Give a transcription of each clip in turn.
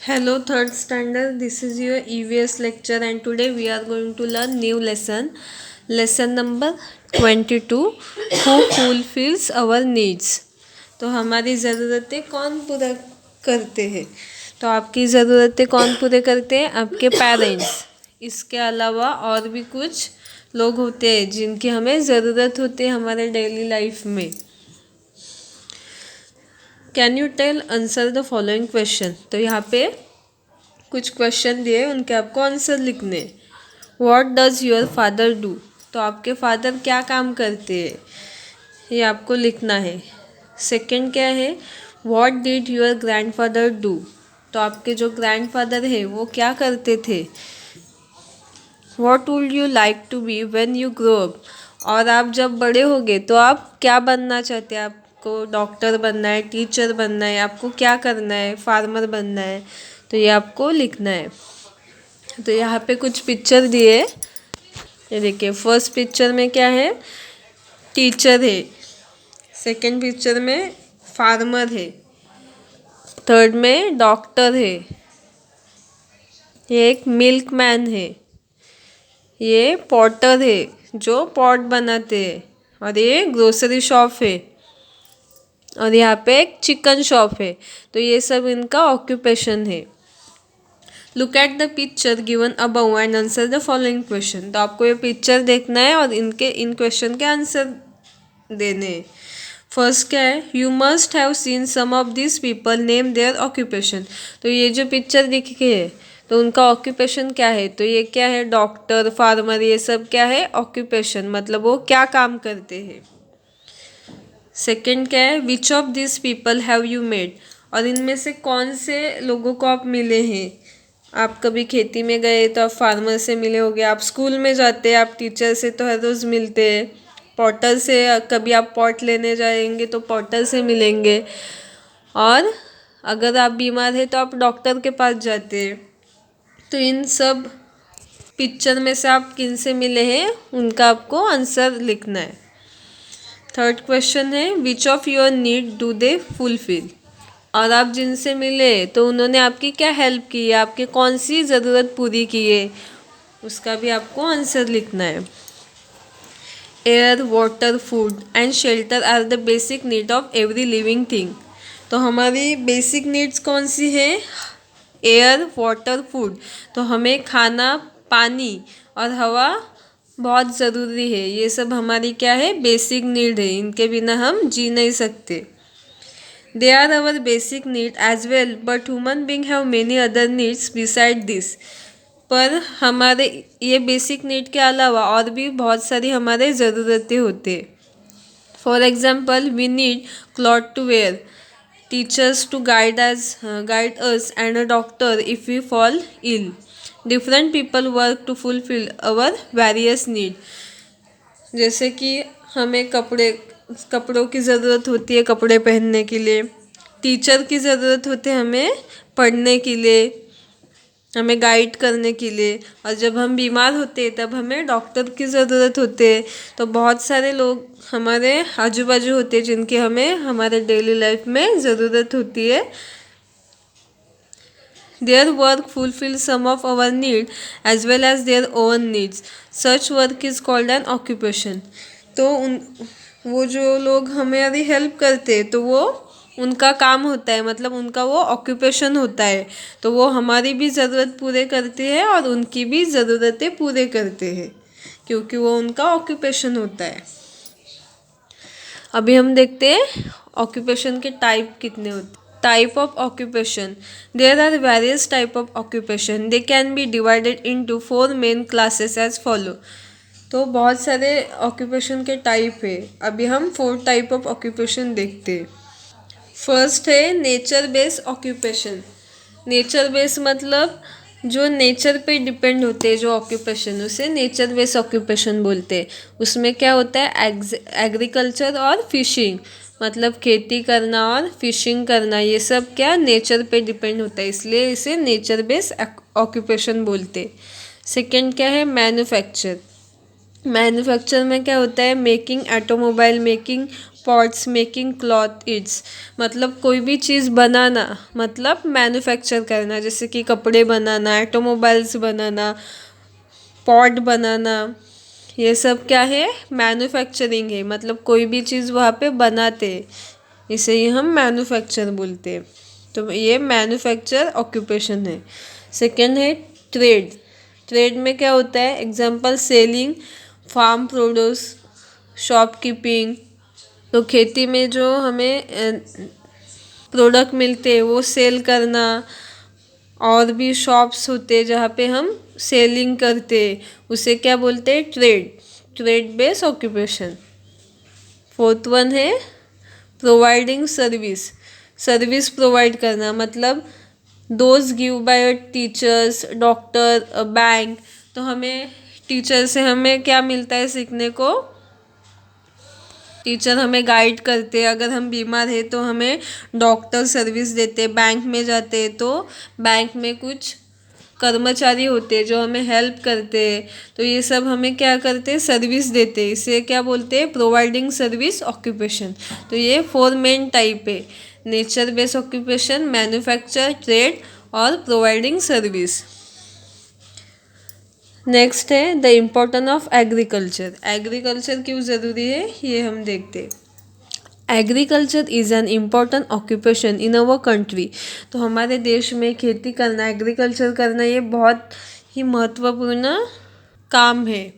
Hello, third standard. This is your EVS lecture, and today we are going to learn new lesson. Lesson number 22. Who fulfills our needs? तो हमारी ज़रूरतें कौन पूरा करते हैं? तो आपकी ज़रूरतें कौन पूरे करते हैं? आपके पेरेंट्स। इसके अलावा और भी कुछ लोग होते हैं जिनकी हमें ज़रूरत होती है हमारे डेली लाइफ में। Can you tell answer the following question? तो यहाँ पे कुछ क्वेश्चन दिए, उनके आपको आंसर लिखने। What does your father do? तो आपके फादर क्या काम करते हैं, ये आपको लिखना है। सेकंड क्या है? What did your grandfather do? तो आपके जो ग्रैंडफादर है वो क्या करते थे। What would you like to be when you grow up? और आप जब बड़े होगे तो आप क्या बनना चाहते हैं? आपको डॉक्टर बनना है, टीचर बनना है, आपको क्या करना है, फार्मर बनना है? तो ये आपको लिखना है। तो यहाँ पे कुछ पिक्चर दिए, ये देखिए। फर्स्ट पिक्चर में क्या है? टीचर है। सेकंड पिक्चर में फार्मर है। थर्ड में डॉक्टर है। ये एक मिल्कमैन है। ये पॉटर है जो पॉट बनाते हैं। और ये ग्रोसरी शॉप है। और यहाँ पे एक चिकन शॉप है। तो ये सब इनका ऑक्यूपेशन है। Look at the picture given above and answer the following question. तो आपको ये पिक्चर देखना है और इन क्वेश्चन के आंसर देने हैं। फर्स्ट क्या है? You must have seen some of this people, name their occupation. तो ये जो पिक्चर दिखी है तो उनका ऑक्यूपेशन क्या है? तो ये क्या है? डॉक्टर, फार्मर, ये सब क्या है? ऑक्यूपेशन, मतलब वो क्या काम करते हैं। सेकंड क्या है? Which of this people have you made? और इनमें से कौन से लोगों को आप मिले हैं? आप कभी खेती में गए तो आप फार्मर से मिले होंगे। आप स्कूल में जाते हैं, आप टीचर से तो हर रोज़ मिलते हैं। पॉटर से कभी आप पॉट लेने जाएंगे तो पॉटर से मिलेंगे। और अगर आप बीमार हैं तो आप डॉक्टर के पास जाते हैं। तो इन सब पिक्चर में से आप किन से मिले हैं उनका आपको आंसर लिखना है। थर्ड क्वेश्चन है which of your need do they fulfil? और आप जिनसे मिले तो उन्होंने आपकी क्या हेल्प की है, आपकी कौन सी ज़रूरत पूरी की है, उसका भी आपको आंसर लिखना है। Air, water, food and shelter are the basic need of every living thing. तो हमारी बेसिक नीड्स कौन सी है? Air, water, food. तो हमें खाना, पानी और हवा बहुत ज़रूरी है। ये सब हमारी क्या है? बेसिक नीड है। इनके बिना हम जी नहीं सकते। They are our basic need as well but human being have many other needs beside this. पर हमारे ये बेसिक नीड के अलावा और भी बहुत सारी हमारे ज़रूरतें होती है। For example we need cloth to wear, teachers to guide us and a doctor if we fall ill. Different people work to fulfil our various need. जैसे कि हमें कपड़ों की ज़रूरत होती है कपड़े पहनने के लिए। टीचर की ज़रूरत होती है हमें पढ़ने के लिए, हमें गाइड करने के लिए। और जब हम बीमार होते हैं तब हमें डॉक्टर की ज़रूरत होती है। तो बहुत सारे लोग हमारे आजू बाजू होते हैं जिनकी हमें हमारे डेली लाइफ में ज़रूरत होती है। Their work fulfills some of our need as well as their own needs. Such work is called an occupation. तो वो जो लोग हमारी हेल्प करते हैं तो वो उनका काम होता है, मतलब उनका वो ऑक्यूपेशन होता है। तो वो हमारी भी ज़रूरत पूरे करते हैं और उनकी भी ज़रूरतें पूरे करते हैं क्योंकि वो उनका ऑक्यूपेशन होता है। अभी हम देखते हैं ऑक्यूपेशन के टाइप कितने होते हैं। Type of occupation. There are various type of occupation. They can be divided into 4 main classes as follow. तो बहुत सारे occupation के टाइप है। अभी हम 4 टाइप ऑफ occupation देखते हैं। फर्स्ट है nature based occupation. Nature based मतलब जो नेचर पे डिपेंड होते हैं जो ऑक्यूपेशन, उसे नेचर बेस्ड ऑक्यूपेशन बोलते हैं। उसमें क्या होता है? एग्रीकल्चर और फिशिंग, मतलब खेती करना और फिशिंग करना, ये सब क्या नेचर पे डिपेंड होता है, इसलिए इसे नेचर बेस्ड ऑक्यूपेशन बोलते। सेकंड क्या है? मैन्युफैक्चर। मैन्युफैक्चर में क्या होता है? Making automobile, making pots making cloth it's, मतलब कोई भी चीज़ बनाना मतलब मैन्युफैक्चर करना, जैसे कि कपड़े बनाना, ऑटोमोबाइल्स बनाना, पॉट बनाना, ये सब क्या है, मैन्युफैक्चरिंग है। मतलब कोई भी चीज़ वहाँ पे बनाते, इसे ही हम मैन्युफैक्चर बोलते हैं। तो ये मैन्युफैक्चर ऑक्यूपेशन है। सेकंड है ट्रेड। ट्रेड में क्या होता है, example selling farm produce, shopkeeping. तो खेती में जो हमें प्रोडक्ट मिलते हैं वो सेल करना, और भी शॉप्स होते हैं जहाँ पे हम सेलिंग करते, उसे क्या बोलते हैं, trade, trade based occupation. Fourth one है प्रोवाइडिंग सर्विस। सर्विस प्रोवाइड करना मतलब those give bye teachers, doctor, bank. तो हमें टीचर से हमें क्या मिलता है सीखने को, टीचर हमें गाइड करते हैं। अगर हम बीमार हैं तो हमें डॉक्टर सर्विस देते। बैंक में जाते हैं तो बैंक में कुछ कर्मचारी होते हैं जो हमें हेल्प करते हैं। तो ये सब हमें क्या करते हैं, सर्विस देते हैं। इसे क्या बोलते हैं, प्रोवाइडिंग सर्विस ऑक्यूपेशन। तो ये 4 मेन टाइप है, nature based occupation, manufacture, trade और प्रोवाइडिंग सर्विस। नेक्स्ट है the importance of agriculture. Agriculture क्यों ज़रूरी है ये हम देखते हैं। Agriculture is an important occupation in our country. तो हमारे देश में खेती करना, एग्रीकल्चर करना, ये बहुत ही महत्वपूर्ण काम है।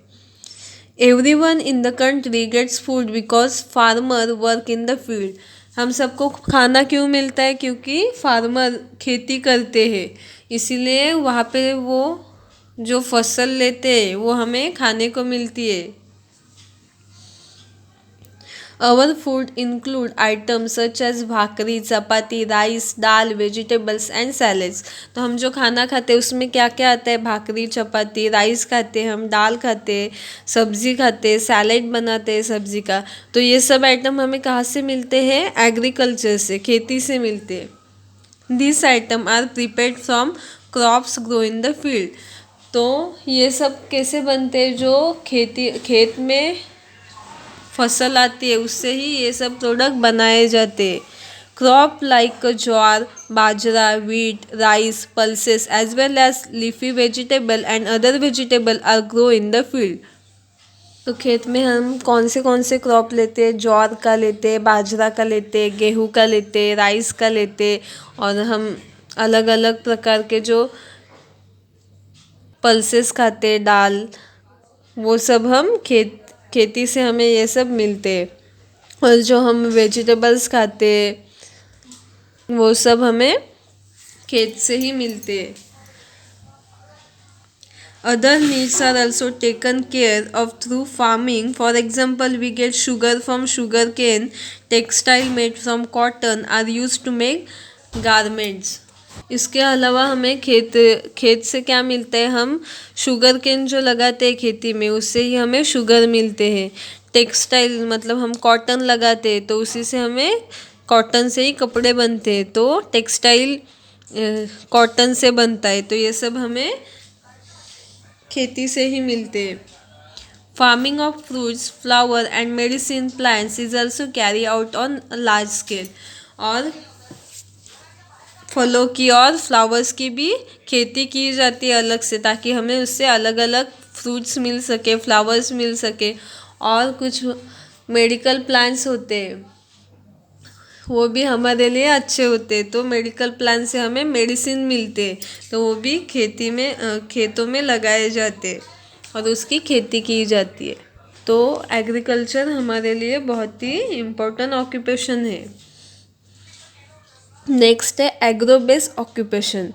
Everyone in the country gets food because farmer work in the field. हम सबको खाना क्यों मिलता है, क्योंकि फार्मर खेती करते हैं, इसीलिए वहाँ पे वो जो फसल लेते हैं वो हमें खाने को मिलती है। Our food include items such as bhakri, chapati, rice, dal, vegetables and salads. तो हम जो खाना खाते हैं उसमें क्या क्या आता है, भाकरी, चपाती, राइस खाते हैं हम, दाल खाते हैं, सब्जी खाते हैं, सैलेड बनाते हैं सब्जी का। तो ये सब आइटम हमें कहाँ से मिलते हैं, एग्रीकल्चर से, खेती से मिलते हैं। This item are prepared from crops grow in the field. तो ये सब कैसे बनते हैं, जो खेत में फसल आती है उससे ही ये सब प्रोडक्ट बनाए जाते हैं। Crop like jowar, bajra, wheat, rice, pulses as well as leafy vegetable and other vegetable are grow in the field. तो खेत में हम कौन से क्रॉप लेते हैं, ज्वार का लेते हैं, बाजरा का लेते हैं, गेहूँ का लेते हैं, राइस का लेते हैं, और हम अलग अलग प्रकार के जो पल्सेस खाते हैं, दाल, वो सब हम खेती से हमें ये सब मिलते हैं। और जो हम वेजिटेबल्स खाते हैं वो सब हमें खेत से ही मिलते हैं। Other needs are also taken care of through farming. For example, we get sugar from sugar cane, textile made from cotton are used to make garments. इसके अलावा हमें खेत से क्या मिलता है, हम शुगर केन जो लगाते हैं खेती में उससे ही हमें शुगर मिलते हैं। टेक्सटाइल मतलब हम कॉटन लगाते हैं तो उसी से हमें कॉटन से ही कपड़े बनते हैं, तो टेक्सटाइल कॉटन से बनता है। तो ये सब हमें खेती से ही मिलते हैं। Farming of fruits, flower and medicine plants is also carry out on large scale. और फलों की और फ्लावर्स की भी खेती की जाती है अलग से, ताकि हमें उससे अलग अलग फ्रूट्स मिल सके, फ्लावर्स मिल सके। और कुछ मेडिकल प्लांट्स होते हैं वो भी हमारे लिए अच्छे होते हैं, तो मेडिकल प्लांट से हमें मेडिसिन मिलते हैं, तो वो भी खेतों में लगाए जाते हैं और उसकी खेती की जाती है। तो एग्रीकल्चर हमारे लिए बहुत ही इम्पोर्टेंट ऑक्यूपेशन है। नेक्स्ट है agro based occupation.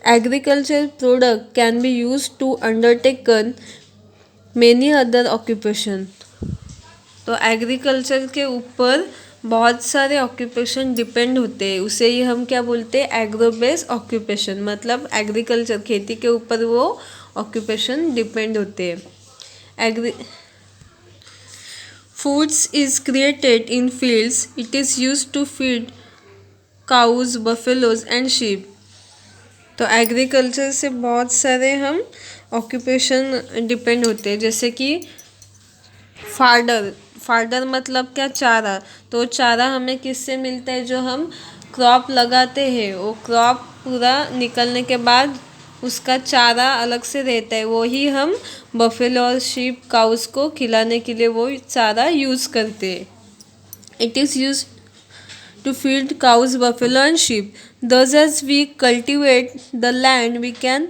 Agriculture product can be use to undertaken many other occupation. तो एग्रीकल्चर के ऊपर बहुत सारे ऑक्यूपेशन डिपेंड होते हैं, उसे ही हम क्या बोलते हैं, एग्रो बेस्ड ऑक्यूपेशन। मतलब एग्रीकल्चर खेती के ऊपर वो ऑक्यूपेशन डिपेंड होते हैं। Foods is created in fields, it is use to feed cows, buffaloes and sheep. तो एग्रीकल्चर से बहुत सारे हम ऑक्यूपेशन डिपेंड होते हैं, जैसे कि फार्मर फाडर मतलब क्या, चारा। तो चारा हमें किससे मिलता है, जो हम क्रॉप लगाते हैं, वो क्रॉप पूरा निकलने के बाद उसका चारा अलग से रहता है, वो ही हम बफेलो और शीप काउस को खिलाने के लिए वो चारा यूज़ करते हैं। It is use to feed cows, buffalo, and sheep. Thus, as we cultivate the land, we can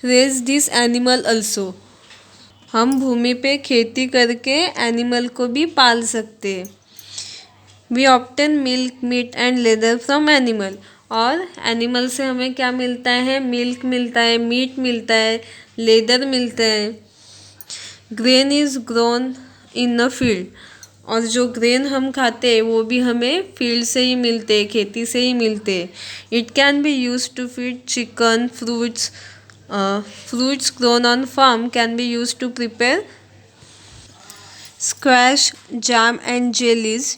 raise this animal also. हम भूमि पे खेती करके एनिमल को भी पाल सकते हैं। We obtain milk, meat and leather from animal. और एनिमल से हमें क्या मिलता है, मिल्क मिलता है, मीट मिलता है, लेदर मिलता है। Grain is grown in a field. और जो ग्रेन हम खाते हैं वो भी हमें फील्ड से ही मिलते हैं, खेती से ही मिलते हैं। It can be use to feed chicken, fruits. Fruits grown on farm can be use to prepare squash, jam and jellies.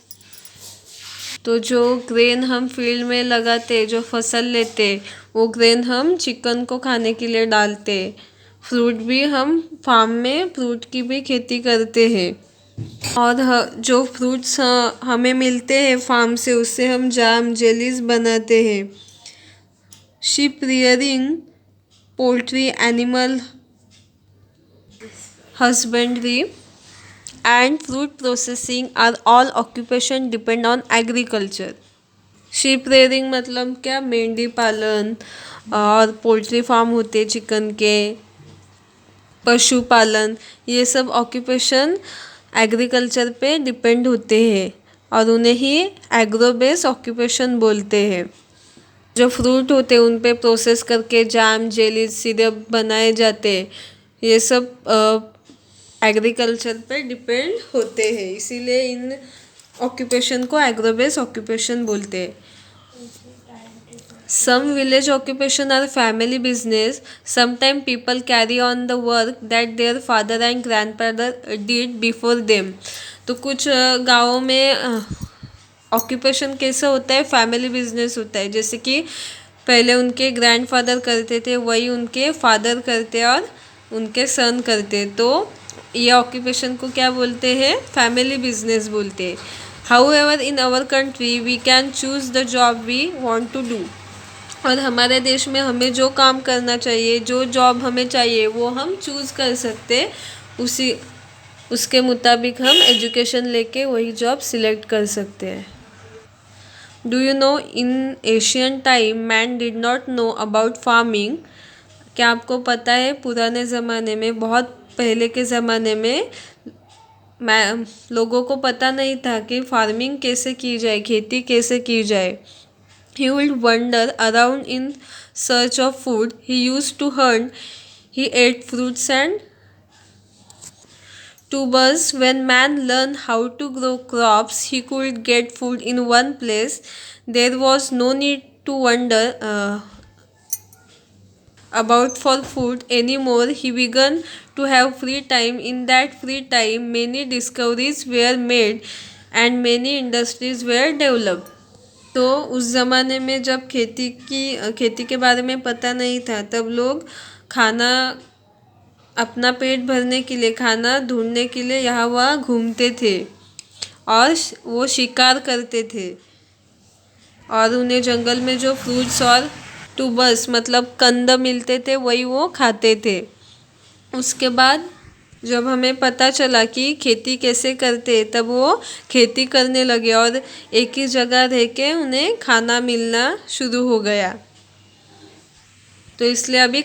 तो जो ग्रेन हम फील्ड में लगाते हैं, जो फसल लेते हैं, वो ग्रेन हम चिकन को खाने के लिए डालते हैं। फ्रूट भी हम फार्म में फ्रूट की भी खेती करते हैं। और जो फ्रूट्स हमें मिलते हैं फार्म से, उससे हम जैम, जेलीज बनाते हैं। Sheep rearing, poultry, animal husbandry and fruit processing are all occupation depend on agriculture. Sheep rearing मतलब क्या, मेंढी पालन। और पोल्ट्री फार्म होते हैं चिकन के, पशुपालन, ये सब ऑक्यूपेशन एग्रीकल्चर पे डिपेंड होते हैं और उन्हें ही एग्रो बेस ऑक्यूपेशन बोलते हैं। जो फ्रूट होते हैं उन पे प्रोसेस करके जैम, जेली, सिरप बनाए जाते हैं। ये सब एग्रीकल्चर पे डिपेंड होते हैं, इसीलिए इन ऑक्यूपेशन को एग्रो बेस ऑक्यूपेशन बोलते हैं। Some village occupation are family business. Sometimes people carry on the work that their father and grandfather did before them. तो कुछ गाँवों में ऑक्यूपेशन कैसा होता है, फैमिली बिजनेस होता है। जैसे कि पहले उनके ग्रैंडफादर करते थे, वही उनके फादर करते और उनके सन करते। तो ये ऑक्यूपेशन को क्या बोलते हैं, फैमिली बिजनेस बोलते हैं। However, in our country, we can choose the job we want to do. और हमारे देश में हमें जो काम करना चाहिए, जो जॉब हमें चाहिए, वो हम चूज़ कर सकते। उसके मुताबिक हम एजुकेशन लेके वही जॉब सिलेक्ट कर सकते हैं। Do you know, in Asian time man did not know about farming. क्या आपको पता है, पुराने ज़माने में, बहुत पहले के ज़माने में लोगों को पता नहीं था कि फार्मिंग कैसे की जाए, खेती कैसे की जाए। He would wander around in search of food. He used to hunt. He ate fruits and tubers. When man learned how to grow crops, he could get food in one place. There was no need to wander about for food anymore. He began to have free time. In that free time, many discoveries were made and many industries were developed. तो उस ज़माने में जब खेती के बारे में पता नहीं था, तब लोग खाना, अपना पेट भरने के लिए, खाना ढूंढने के लिए यहाँ वहाँ घूमते थे और वो शिकार करते थे। और उन्हें जंगल में जो फ्रूट्स और ट्यूबर्स मतलब कंद मिलते थे, वही वो खाते थे। उसके बाद जब हमें पता चला कि खेती कैसे करते, तब वो खेती करने लगे और एक ही जगह रह के उन्हें खाना मिलना शुरू हो गया। तो इसलिए अभी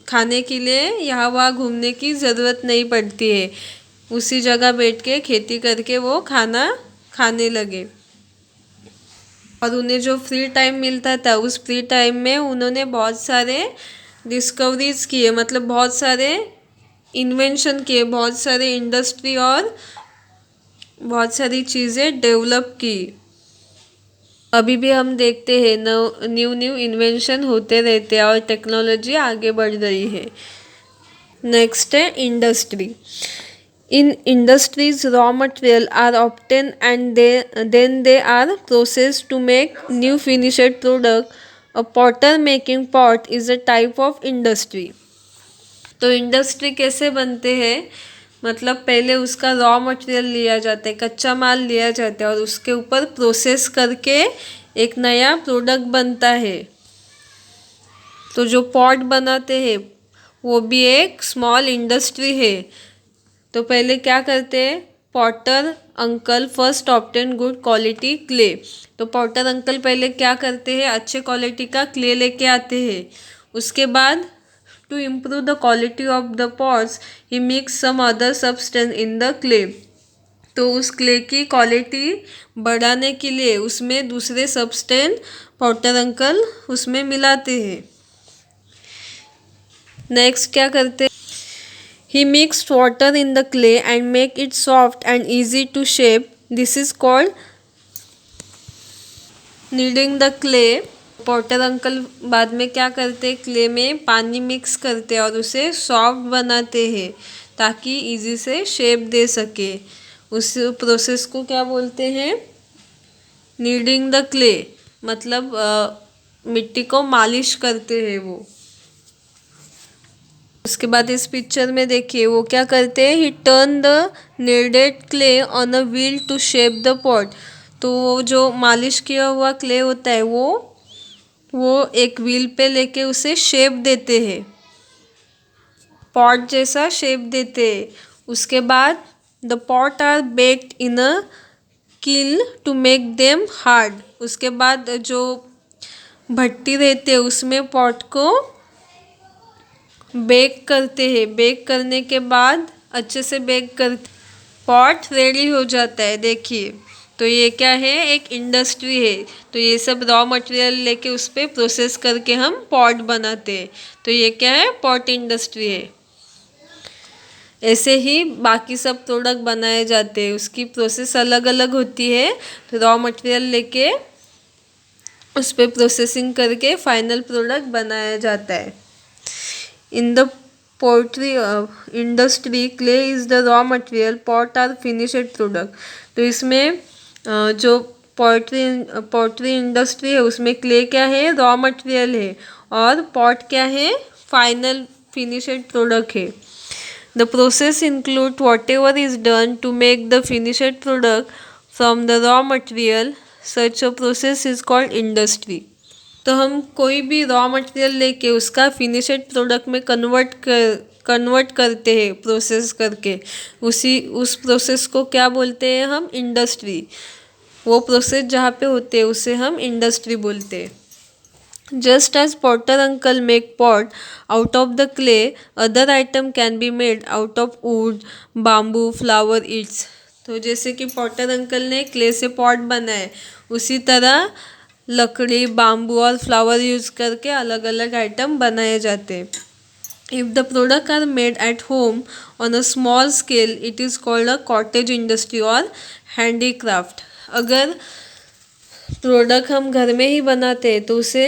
खाने के लिए यहाँ वहाँ घूमने की ज़रूरत नहीं पड़ती है, उसी जगह बैठ के खेती करके वो खाना खाने लगे। और उन्हें जो फ्री टाइम मिलता था, उस फ्री टाइम में उन्होंने बहुत सारे डिस्कवरीज किए, मतलब बहुत सारे इन्वेंशन किए, बहुत सारे इंडस्ट्री और बहुत सारी चीज़ें डेवलप की। अभी भी हम देखते हैं न्यू इन्वेंशन होते रहते हैं और टेक्नोलॉजी आगे बढ़ रही है। नेक्स्ट है industry. In industries, raw material are obtained and then they are processed to make new finished product. A potter making pot is a type of industry. तो इंडस्ट्री कैसे बनते हैं, मतलब पहले उसका रॉ मटेरियल लिया जाता है, कच्चा माल लिया जाता है और उसके ऊपर प्रोसेस करके एक नया प्रोडक्ट बनता है। तो जो पॉट बनाते हैं वो भी एक स्मॉल इंडस्ट्री है। तो पहले क्या करते हैं, Potter uncle first obtain good quality clay. तो पॉटर अंकल पहले क्या करते हैं, अच्छे क्वालिटी का क्ले लेके आते हैं। उसके बाद to improve the quality of the pots he mix some other substance in the clay. तो उस क्ले की क्वालिटी बढ़ाने के लिए उसमें दूसरे सब्सटेंस पॉटर अंकल उसमें मिलाते हैं। नेक्स्ट क्या करते, he mixed water in the clay and make it soft and easy to shape. This is called kneading the clay. Potter uncle बाद में क्या करते, क्ले में पानी मिक्स करते और उसे सॉफ्ट बनाते हैं ताकि इजी से शेप दे सके। उस प्रोसेस को क्या बोलते हैं, नीडिंग द क्ले, मतलब मिट्टी को मालिश करते हैं वो। उसके बाद इस पिक्चर में देखिए वो क्या करते हैं, he turn the kneaded clay on a wheel to shape the pot. तो वो जो मालिश किया हुआ क्ले होता है वो एक व्हील पे लेके उसे शेप देते हैं, पॉट जैसा शेप देते हैं। उसके बाद the pot are baked in a kiln to make them hard. उसके बाद जो भट्टी रहते हैं उसमें पॉट को बेक करते हैं। बेक करने के बाद अच्छे से बेक कर पॉट रेडी हो जाता है। देखिए तो ये क्या है, एक इंडस्ट्री है। तो ये सब रॉ मटेरियल लेके उस पर प्रोसेस करके हम पॉट बनाते हैं। तो ये क्या है, पॉट इंडस्ट्री है। ऐसे ही बाकी सब प्रोडक्ट बनाए जाते हैं, उसकी प्रोसेस अलग अलग होती है। तो रॉ मटेरियल लेके उस पर प्रोसेसिंग करके फाइनल प्रोडक्ट बनाया जाता है। In the poultry industry, clay is the raw material, pot are finished product. तो इसमें जो पोल्ट्री इंडस्ट्री है उसमें क्ले क्या है, रॉ मटेरियल है, और पॉट क्या है, फाइनल फिनिश्ड प्रोडक्ट है। The process include whatever is done to make the finished product from the raw material, such a process is called industry. तो हम कोई भी रॉ मटेरियल लेके उसका फिनिश्ड प्रोडक्ट में कन्वर्ट करते हैं प्रोसेस करके, उस प्रोसेस को क्या बोलते हैं हम, इंडस्ट्री। वो प्रोसेस जहाँ पे होते हैं उसे हम इंडस्ट्री बोलते हैं। Just as potter uncle make pot out of the clay, other item can be made out of wood, bamboo, flour, ईट्स। तो जैसे कि पॉटर अंकल ने क्ले से पॉट बनाए, उसी तरह लकड़ी, बाम्बू और फ्लावर यूज़ करके अलग अलग आइटम बनाए जाते हैं। If the product are made at home on a small scale, it is called a cottage industry और हैंडीक्राफ्ट। अगर प्रोडक्ट हम घर में ही बनाते हैं तो उसे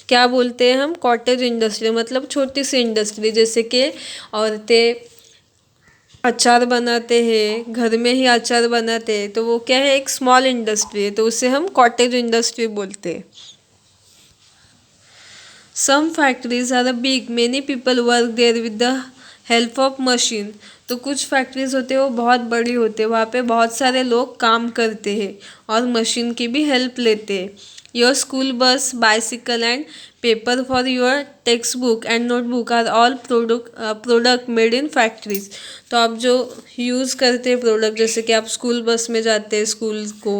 क्या बोलते हैं हम, कॉटेज इंडस्ट्री, मतलब छोटी सी इंडस्ट्री। जैसे कि औरतें अचार बनाते हैं, घर में ही अचार बनाते हैं, तो वो क्या है, एक स्मॉल इंडस्ट्री है, तो उसे हम कॉटेज इंडस्ट्री बोलते हैं। Some factories are big, many people work there with the help of machine. तो कुछ फैक्ट्रीज होते हैं वो बहुत बड़ी होते हैं, वहाँ पे बहुत सारे लोग काम करते हैं और मशीन की भी हेल्प लेते हैं। Your school bus, bicycle and paper for your text book and notebook are all product made in factories. तो आप जो यूज़ करते हैं प्रोडक्ट, जैसे कि आप स्कूल बस में जाते हैं स्कूल को,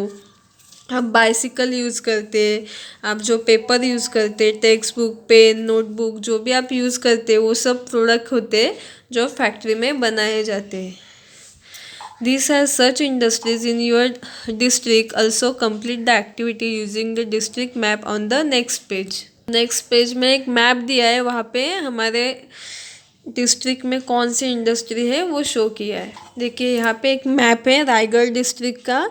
आप बाइसिकल यूज़ करते हैं, आप जो पेपर यूज़ करते हैं, टेक्स्ट बुक, पेन, नोटबुक, जो भी आप यूज़ करते हैं वो सब प्रोडक्ट होते हैं जो फैक्ट्री में बनाए जाते हैं। These are such industries in your district. Also complete the activity using the district map on the next page. Next page में एक मैप दिया है, वहाँ पे हमारे डिस्ट्रिक्ट में कौन सी इंडस्ट्री है वो शो किया है। देखिए यहाँ पे एक मैप है रायगढ़ डिस्ट्रिक्ट का।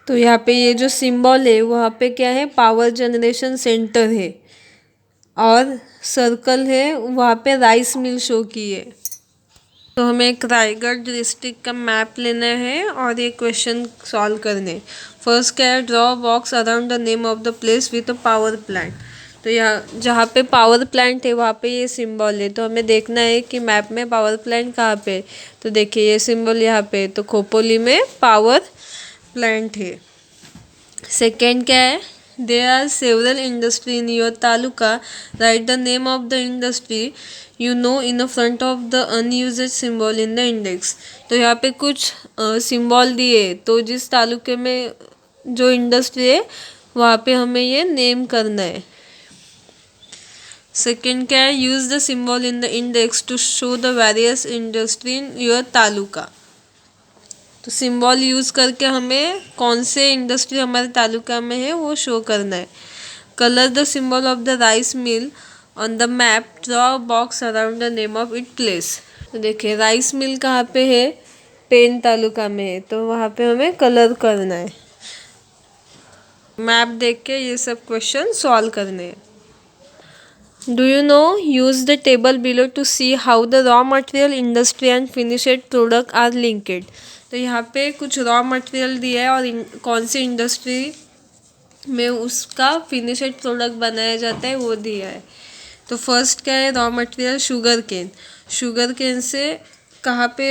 तो यहाँ पे ये जो सिंबल है वहाँ पे क्या है, पावर जनरेशन सेंटर है, और सर्कल है वहाँ पे राइस मिल शो की है। तो हमें एक रायगढ़ डिस्ट्रिक्ट का मैप लेना है और ये क्वेश्चन सॉल्व करने। फर्स्ट क्या है, draw box around the name of the place with a power plant. तो यहाँ जहाँ पे पावर प्लांट है वहाँ पे ये सिंबल है, तो हमें देखना है कि मैप में पावर प्लांट कहाँ पे है। तो देखिए ये सिंबल यहाँ पे है, तो खोपोली में पावर प्लांट है। सेकेंड क्या है, there are several industry in your taluka, write the name of the industry you know in front of the unused symbol in the index. तो यहाँ पे कुछ सिंबल दिए, तो जिस तालुके में जो इंडस्ट्री है वहाँ पे हमें ये नेम करना है। सेकेंड क्या है, use the symbol in the index to show the various industry in your taluka. तो सिंबल यूज़ करके हमें कौन से इंडस्ट्री हमारे तालुका में है वो शो करना है। Colour the symbol of the rice mill on the map, draw box around the name of it place. तो देखिए राइस मिल कहाँ पे है, पेन तालुका में है, तो वहाँ पे हमें कलर करना है। मैप देख के ये सब क्वेश्चन सॉल्व करने हैं। Do you know, use the table below to see how the raw material industry and finished product are linked। तो यहाँ पे कुछ रॉ मटेरियल दिया है और कौन सी इंडस्ट्री में उसका फिनिश्ड प्रोडक्ट बनाया जाता है वो दिया है। तो फर्स्ट क्या है, raw material sugarcane. Sugarcane से कहाँ पे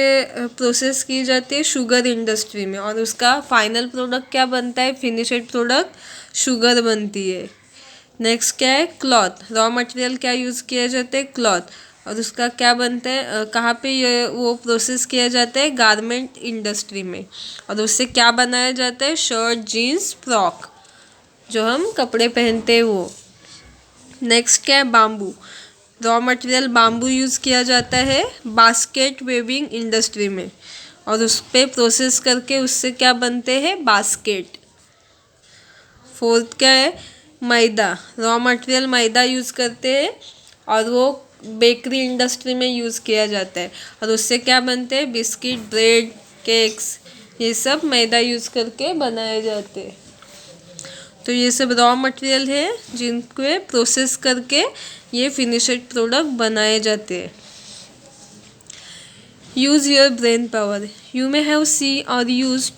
प्रोसेस की जाती है, शुगर इंडस्ट्री में, और उसका फाइनल प्रोडक्ट क्या बनता है, फिनिश्ड प्रोडक्ट शुगर बनती है। नेक्स्ट क्या है, क्लॉथ। रॉ मटेरियल क्या यूज़ किया जाता है, क्लॉथ, और उसका क्या बनता है, कहाँ पे ये वो प्रोसेस किया जाता है, गारमेंट इंडस्ट्री में, और उससे क्या बनाया जाता है, शर्ट, जीन्स, फ्रॉक, जो हम कपड़े पहनते हैं वो। नेक्स्ट क्या है, bamboo. Raw material bamboo use किया जाता है बास्केट वेविंग इंडस्ट्री में, और उस पर प्रोसेस करके उससे क्या बनते हैं, बास्केट। फोर्थ क्या है, मैदा। रॉ मटेरियल मैदा यूज़ करते हैं और वो बेकरी इंडस्ट्री में यूज़ किया जाता है, और उससे क्या बनते हैं, बिस्किट, ब्रेड, केक्स, ये सब मैदा यूज़ करके बनाए जाते हैं। तो ये सब रॉ मटेरियल है जिनको प्रोसेस करके ये फिनिश्ड प्रोडक्ट बनाए जाते हैं। Use your brain power. You may have see और use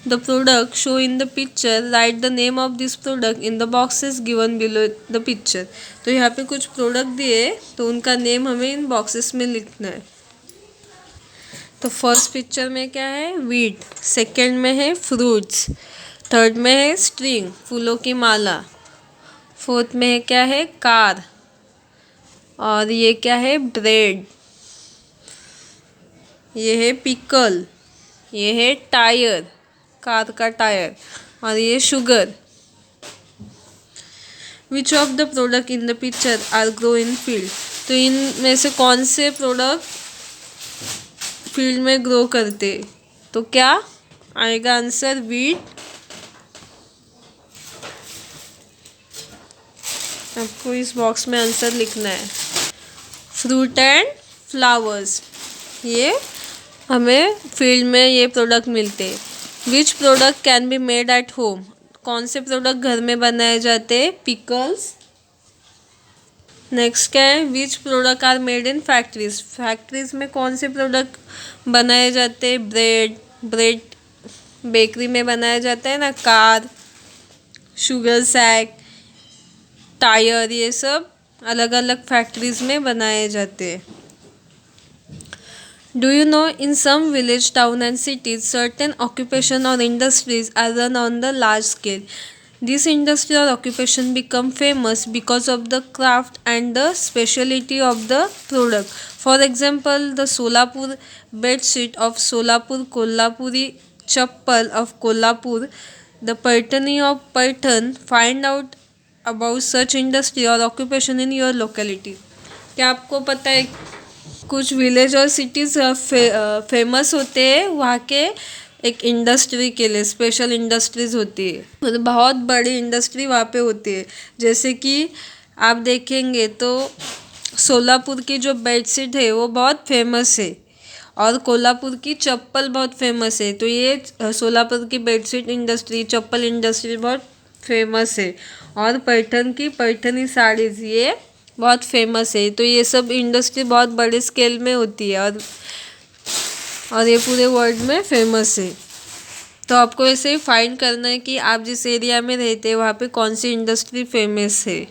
the product show in the picture, write the name of this product in the boxes given below the picture। तो यहाँ पे कुछ प्रोडक्ट दिए तो उनका नेम हमें इन बॉक्सेस में लिखना है। तो फर्स्ट पिक्चर में क्या है, वीट। सेकंड में है फ्रूट्स। थर्ड में है स्ट्रिंग, फूलों की माला। फोर्थ में है क्या है, कार। और ये क्या है, ब्रेड। ये है पिकल। ये है टायर, कार का टायर, और ये sugar. Which of the product in the picture are grow in field. तो इनमें से कौन से प्रोडक्ट फील्ड में ग्रो करते, तो क्या आएगा आंसर, वीट। आपको इस बॉक्स में आंसर लिखना है। फ्रूट एंड फ्लावर्स, ये हमें फील्ड में ये प्रोडक्ट मिलते हैं। Which product can be made at home. कौन से प्रोडक्ट घर में बनाए जाते हैं, पिकल्स। नेक्स्ट क्या है, which product are made in factories. Factories में कौन से प्रोडक्ट बनाए जाते हैं, ब्रेड। ब्रेड बेकरी में बनाया जाता है ना, कार, शुगर सैक, टायर, ये सब अलग अलग फैक्ट्रीज में बनाए जाते हैं। Do you know, in some village, town and cities, certain occupation or industries are run on the large scale. This industry or occupation become famous because of the craft and the speciality of the product. For example, the Solapur bed sheet of Solapur, Kolhapuri chappal of Kolhapur, the Paitani of Paitan. Find out about such industry or occupation in your locality. क्या आपको पता है कुछ village और cities famous होते हैं वहाँ के एक इंडस्ट्री के लिए, स्पेशल इंडस्ट्रीज़ होती है, मतलब बहुत बड़ी इंडस्ट्री वहाँ पे होती है। जैसे कि आप देखेंगे तो सोलापुर की जो बेडशीट है वो बहुत फेमस है, और कोल्हापुर की चप्पल बहुत फेमस है। तो ये सोलापुर की बेडशीट इंडस्ट्री, चप्पल इंडस्ट्री बहुत फेमस है, और पैठन की पैठनी साड़ीज़ ये बहुत फेमस है। तो ये सब इंडस्ट्री बहुत बड़े स्केल में होती है, और ये पूरे वर्ल्ड में फेमस है। तो आपको ऐसे ही फाइंड करना है कि आप जिस एरिया में रहते हैं वहाँ पे कौन सी इंडस्ट्री फेमस है।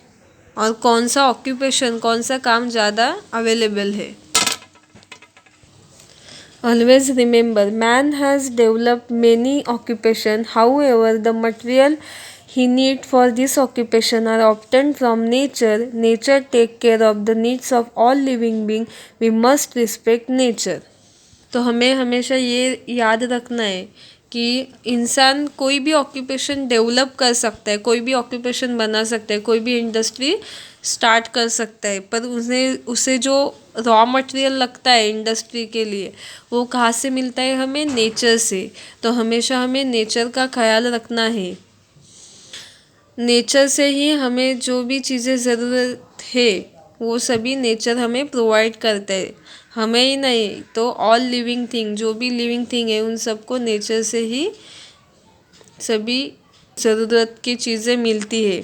और कौन सा ऑक्यूपेशन, कौन सा काम ज़्यादा अवेलेबल है। Always remember, man has developed many occupation. However, the material he need for this occupation are obtained from nature. Nature take care of the needs of all living being. We must respect nature. तो हमें हमेशा ये याद रखना है कि इंसान कोई भी ऑक्यूपेशन डेवलप कर सकता है, कोई भी ऑक्यूपेशन बना सकता है, कोई भी इंडस्ट्री स्टार्ट कर सकता है, पर उसे जो रॉ मटेरियल लगता है इंडस्ट्री के लिए वो कहाँ से मिलता है, हमें नेचर से। तो हमेशा हमें नेचर का ख्याल रखना है। नेचर से ही हमें जो भी चीज़ें ज़रूरत है वो सभी नेचर हमें प्रोवाइड करता है। हमें ही नहीं तो ऑल लिविंग थिंग, जो भी लिविंग थिंग है उन सबको नेचर से ही सभी ज़रूरत की चीज़ें मिलती है।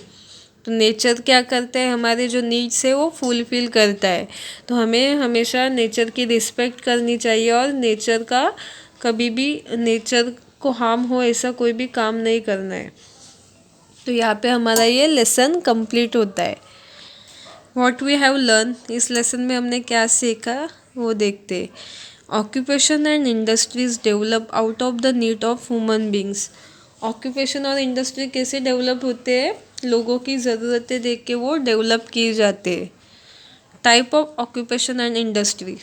तो नेचर क्या करता है, हमारे जो नीड्स है वो फुलफ़िल करता है। तो हमें हमेशा नेचर की रिस्पेक्ट करनी चाहिए और नेचर का कभी भी नेचर को हार्म हो ऐसा कोई भी काम नहीं करना है। तो यहाँ पे हमारा ये लेसन कंप्लीट होता है। व्हाट वी हैव लर्न, इस लेसन में हमने क्या सीखा वो देखते। Occupation and industries develop out of the need of human beings. Occupation और इंडस्ट्री कैसे डेवलप होते हैं, लोगों की ज़रूरतें देख के वो डेवलप किए जाते हैं। Type of occupation and industry,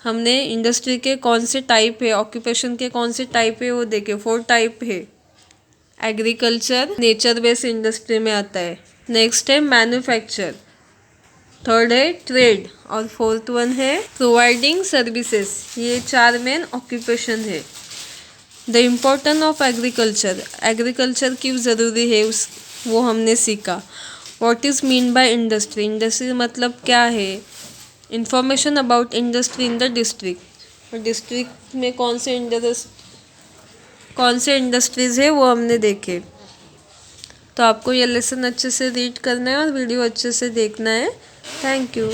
हमने इंडस्ट्री के कौन से टाइप है, ऑक्यूपेशन के कौन से टाइप है वो देखे। 4 टाइप है। एग्रीकल्चर नेचर बेस्ड इंडस्ट्री में आता है। नेक्स्ट है मैन्युफैक्चर, थर्ड है ट्रेड और फोर्थ वन है प्रोवाइडिंग सर्विसेज। ये 4 मेन ऑक्यूपेशन है। The importance of agriculture, agriculture क्यों ज़रूरी है वो हमने सीखा। What is mean by industry, industry मतलब क्या है। Information about industry in the district, district में कौन से इंडस्ट्रीज़ है वो हमने देखे। तो आपको ये लेसन अच्छे से रीड करना है और वीडियो अच्छे से देखना है। Thank you.